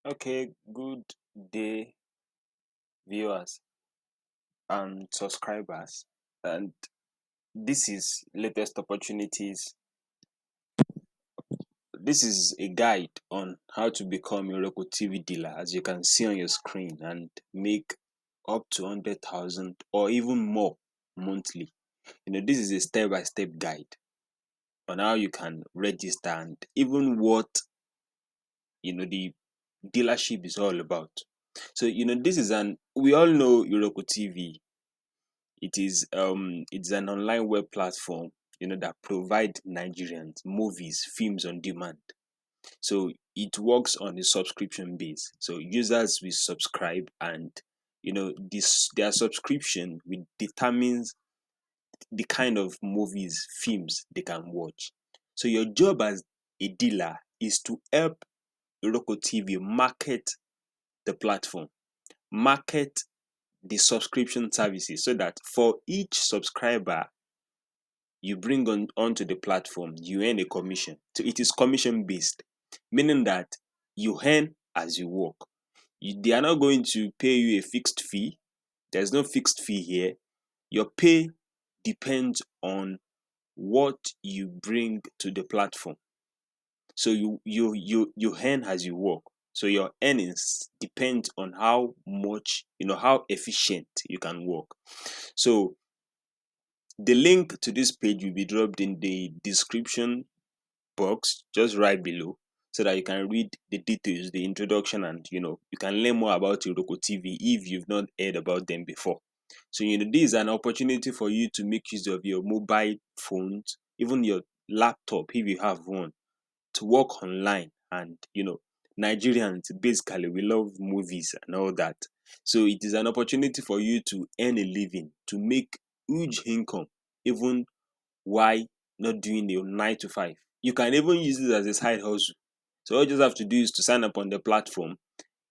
Okay, good day, viewers and subscribers. And this is latest opportunities. This is a guide on how to become a Iroko TV dealer, as you can see on your screen, and make up to 100,000 or even more monthly. This is a step-by-step guide on how you can register and even what the dealership is all about. So this is an we all know Iroko TV. It's an online web platform that provide Nigerians movies, films on demand. So it works on a subscription base. So users will subscribe, and this their subscription will determines the kind of movies, films they can watch. So your job as a dealer is to help Iroko TV market the platform, market the subscription services, so that for each subscriber you bring on onto the platform, you earn a commission. So it is commission based, meaning that you earn as you work. They are not going to pay you a fixed fee. There's no fixed fee here. Your pay depends on what you bring to the platform. So you earn as you work. So your earnings depend on how much, how efficient you can work. So the link to this page will be dropped in the description box just right below, so that you can read the details, the introduction, and you can learn more about Iroko TV if you've not heard about them before. So this is an opportunity for you to make use of your mobile phones, even your laptop if you have one, to work online. And Nigerians, basically, we love movies and all that. So it is an opportunity for you to earn a living, to make huge income, even while not doing a 9 to 5. You can even use it as a side hustle. So all you just have to do is to sign up on the platform.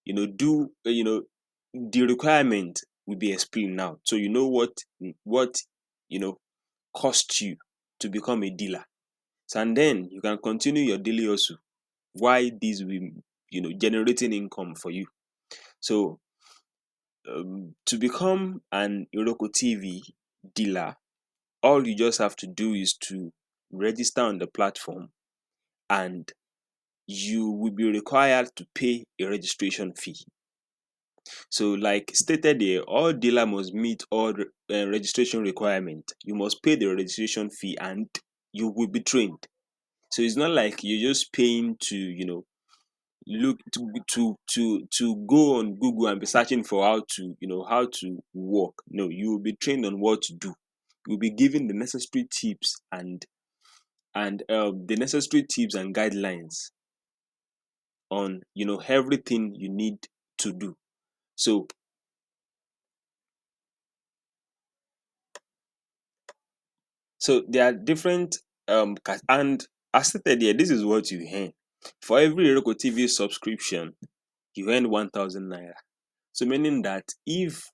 Do the requirement will be explained now, so you know what you know cost you to become a dealer. So, and then you can continue your daily hustle while this will generating income for you. So to become an Iroko TV dealer, all you just have to do is to register on the platform, and you will be required to pay a registration fee. So, like stated here, all dealer must meet all registration requirement. You must pay the registration fee, and you will be trained. So it's not like you're just paying to look to go on Google and be searching for how to work. No, you will be trained on what to do. You'll be given the necessary tips and guidelines on everything you need to do. So there are different and as stated here, this is what you earn. For every Iroko TV subscription, you earn 1,000 naira. So meaning that if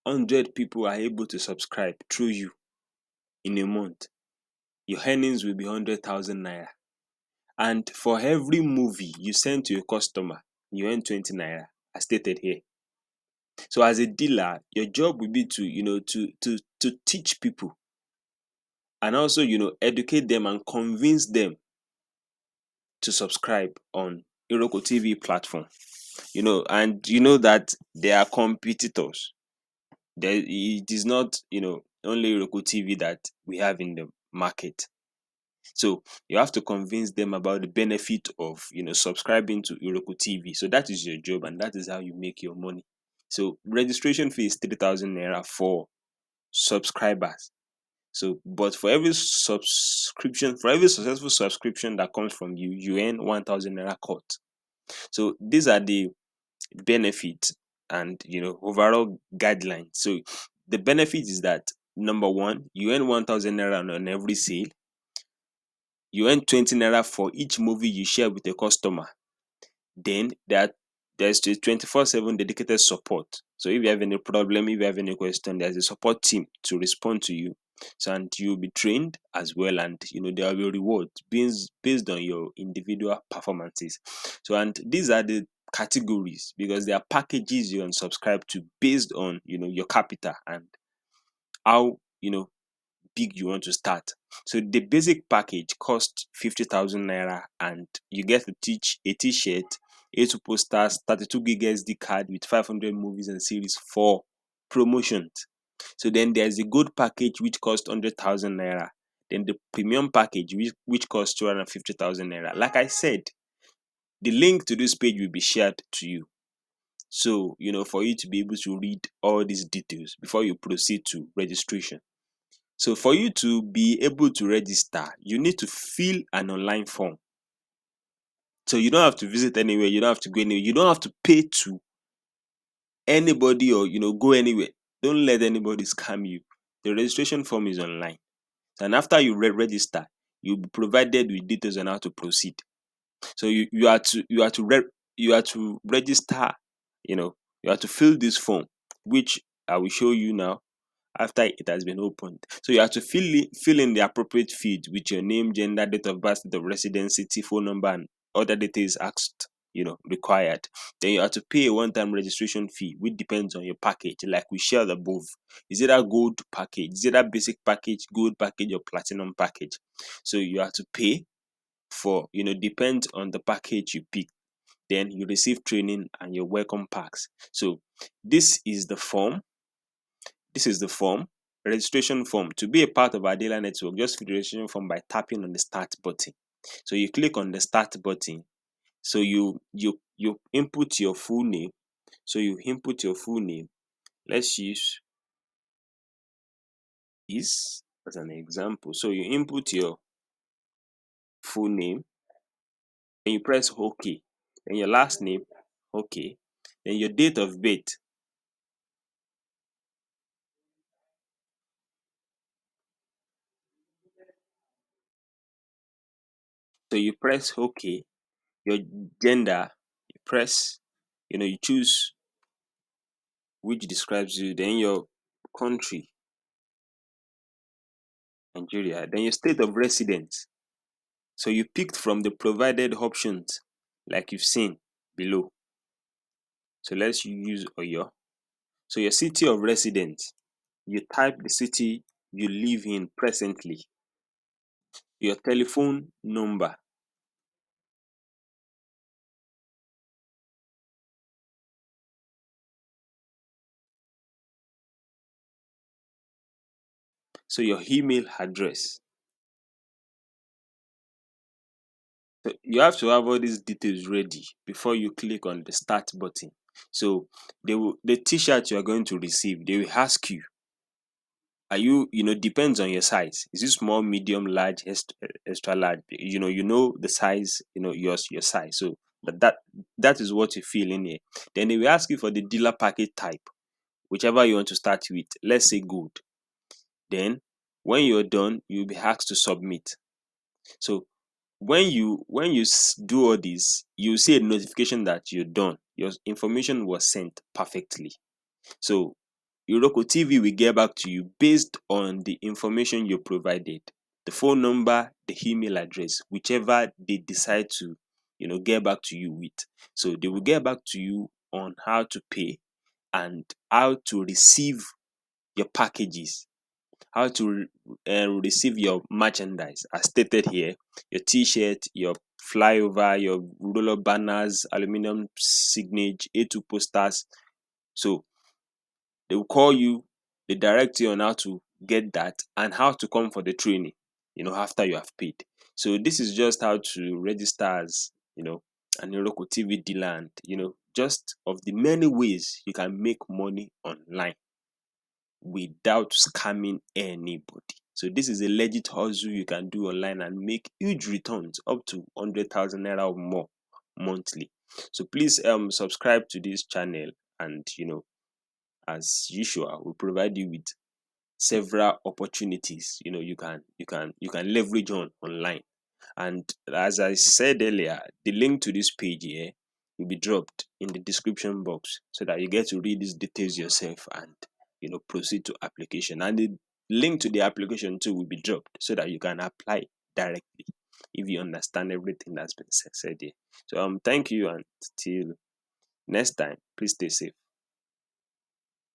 100 people are able to subscribe through you in a month, your earnings will be 100,000 naira. And for every movie you send to a customer, you earn 20 naira, as stated here. So as a dealer, your job will be to to teach people, and also educate them and convince them to subscribe on Iroko TV platform. And that there are competitors. It is not only Iroko TV that we have in the market. So you have to convince them about the benefit of subscribing to Iroko TV. So that is your job, and that is how you make your money. So registration fee is 3,000 naira for subscribers. So, but for every successful subscription that comes from you, you earn 1,000 naira cut. So these are the benefits and overall guidelines. So the benefit is that, number one, you earn 1,000 naira on every sale. You earn 20 naira for each movie you share with a customer. Then there's the 24/7 dedicated support. So if you have any problem, if you have any question, there's a support team to respond to you. So, and you'll be trained as well, and there will be rewards based on your individual performances. So, and these are the categories, because there are packages you can subscribe to based on your capital and how big you want to start. So the basic package costs 50,000 naira, and you get to teach a t-shirt, 8 posters, 32 gig SD card with 500 movies and series for promotions. So then there's the gold package which costs 100,000 naira. Then the premium package which costs 250,000 naira. Like I said, the link to this page will be shared to you. So, for you to be able to read all these details before you proceed to registration. So for you to be able to register, you need to fill an online form. So you don't have to visit anywhere, you don't have to go anywhere, you don't have to pay to anybody or go anywhere. Don't let anybody scam you. The registration form is online. And after you register, you'll be provided with details on how to proceed. So you are to register, you have to fill this form, which I will show you now after it has been opened. So you have to fill in the appropriate field with your name, gender, date of birth, date of residence, city, phone number, and other details asked, required. Then you have to pay a one-time registration fee, which depends on your package, like we shared above. Is it a gold package? Is it a basic package, gold package, or platinum package? So you have to pay for, depends on the package you pick. Then you receive training and your welcome packs. So this is the form. This is the form, registration form. To be a part of our dealer network, just fill the registration form by tapping on the start button. So you click on the start button. So you input your full name. So you input your full name. Let's use this as an example. So you input your full name and you press OK. Then your last name, OK. Then your date of birth. So you press OK. Your gender, you press, you choose which describes you. Then your country, Nigeria. Then your state of residence. So you picked from the provided options like you've seen below. So let's use Oyo. So your city of residence, you type the city you live in presently. Your telephone number. So your email address. So you have to have all these details ready before you click on the start button. So the t-shirt you are going to receive, they will ask you, are you, depends on your size. Is it small, medium, large, extra large? You know the size, your size. So that is what you fill in here. Then they will ask you for the dealer package type, whichever you want to start with. Let's say gold. Then when you're done, you'll be asked to submit. So when you do all this, you see a notification that you're done. Your information was sent perfectly. So Iroko TV will get back to you based on the information you provided, the phone number, the email address, whichever they decide to, get back to you with. So they will get back to you on how to pay and how to receive your packages, how to receive your merchandise as stated here, your t-shirt, your flyover, your roller banners, aluminum signage, A2 posters. So they will call you, they direct you on how to get that and how to come for the training, after you have paid. So this is just how to register as, an Iroko TV dealer, and, just of the many ways you can make money online without scamming anybody. So this is a legit hustle you can do online and make huge returns up to 100,000 naira or more monthly. So please subscribe to this channel, and as usual, we provide you with several opportunities you can leverage on online. And as I said earlier, the link to this page here will be dropped in the description box so that you get to read these details yourself and proceed to application. And the link to the application too will be dropped so that you can apply directly if you understand everything that's been said here. So thank you, and till Next time, please stay safe.